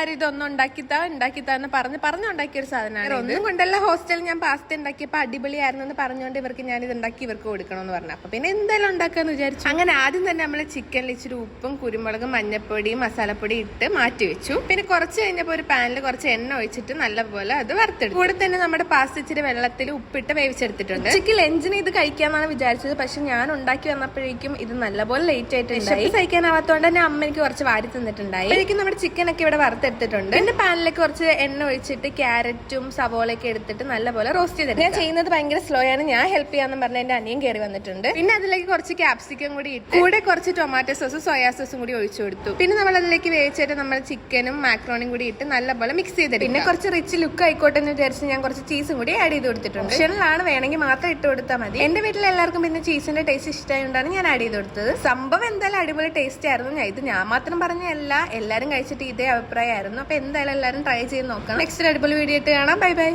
എല്ലാരും ഇതൊന്നും ഉണ്ടാക്കിത്താന്ന് പറഞ്ഞുണ്ടാക്കിയ ഒരു സാധനമാണ്. ഒന്നും കൊണ്ടല്ല, ഹോസ്റ്റലിൽ ഞാൻ പാസ്ത ഉണ്ടാക്കിയപ്പോ അടിപൊളിയായിരുന്നു എന്ന് പറഞ്ഞുകൊണ്ട് ഇവർക്ക് ഞാൻ ഇത് ഉണ്ടാക്കി ഇവർക്ക് കൊടുക്കണമെന്ന് പറഞ്ഞു. അപ്പൊ പിന്നെ എന്തായാലും ഉണ്ടാക്കാന്ന് വിചാരിച്ചു. അങ്ങനെ ആദ്യം തന്നെ നമ്മള് ചിക്കനിൽ ഇച്ചിരി ഉപ്പും കുരുമുളകും മഞ്ഞപ്പൊടിയും മസാലപ്പൊടി ഇട്ട് മാറ്റി വെച്ചു. പിന്നെ കുറച്ച് കഴിഞ്ഞപ്പോ ഒരു പാനിൽ കുറച്ച് എണ്ണ ഒഴിച്ചിട്ട് നല്ലപോലെ അത് വറുത്തെടുത്തു. കൂടെ തന്നെ നമ്മുടെ പാസ്ത ഇച്ചിരി വെള്ളത്തിൽ ഉപ്പിട്ട് വേവിച്ചെടുത്തിട്ടുണ്ട്. ഉച്ചയ്ക്ക് ലഞ്ചിന് ഇത് കഴിക്കാന്നാണ് വിചാരിച്ചത്. പക്ഷെ ഞാൻ ഉണ്ടാക്കി വന്നപ്പോഴേക്കും ഇത് നല്ലപോലെ ലേറ്റ് ആയിട്ടുണ്ടായി. സഹിക്കാനാവാത്തോണ്ട് തന്നെ അമ്മ എനിക്ക് കുറച്ച് വാരി തന്നിട്ടുണ്ടായി. അപ്പോഴേക്കും നമ്മുടെ ചിക്കൻ ഒക്കെ ഇവിടെ വറുത്തെടുത്തിട്ടുണ്ട്. പിന്നെ പാനിലേക്ക് കുറച്ച് എണ്ണ ഒഴിച്ചിട്ട് ക്യാരറ്റും സവോളയൊക്കെ എടുത്തിട്ട് നല്ലപോലെ റോസ്റ്റ് ചെയ്തിട്ട് ഞാൻ ചെയ്യുന്നത് ഭയങ്കര സ്ലോ ആണ്. ഞാൻ ഹെൽപ്പ് ചെയ്യാന്ന് പറഞ്ഞ എന്റെ അനിയൻ കയറി വന്നിട്ടുണ്ട്. പിന്നെ അതിലേക്ക് കുറച്ച് ക്യാപ്സിക്കം കൂടി ഇട്ട് കൂടെ കുറച്ച് ടൊമാറ്റോ സോസും സോയാ സോസും കൂടി ഒഴിച്ചു കൊടുത്തു. പിന്നെ നമ്മൾ അതിലേക്ക് വേവിച്ചിട്ട് നമ്മൾ ചിക്കനും മാക്രോണിയും കൂടി ഇട്ട് നല്ലപോലെ മിക്സ് ചെയ്തിട്ട് പിന്നെ കുറച്ച് റിച്ച് ലുക്ക് ആയിക്കോട്ടെ എന്ന് വിചാരിച്ച് ഞാൻ കുറച്ച് ചീസും കൂടി ആഡ് ചെയ്ത് കൊടുത്തിട്ടുണ്ട്. ഓപ്ഷനിലാണ്, വേണമെങ്കിൽ മാത്രം ഇട്ട് കൊടുത്താൽ മതി. എന്റെ വീട്ടിൽ എല്ലാവർക്കും പിന്നെ ചീസിന്റെ ടേസ്റ്റ് ഇഷ്ടമായതുകൊണ്ടാണ് ഞാൻ ആഡ് ചെയ്ത് കൊടുത്തത്. സംഭവം എന്തായാലും അടിപൊളി ടേസ്റ്റ് ആയിരുന്നു. ഇത് ഞാൻ മാത്രം പറഞ്ഞല്ല, എല്ലാവരും കഴിച്ചിട്ട് ഇതേ അഭിപ്രായമായിരുന്നു. അപ്പൊ എന്തായാലും എല്ലാവരും ട്രൈ ചെയ്ത് നോക്കണം. നെക്സ്റ്റ് അടിപൊളി വീഡിയോ ഇട്ട് കാണാം. Bye bye.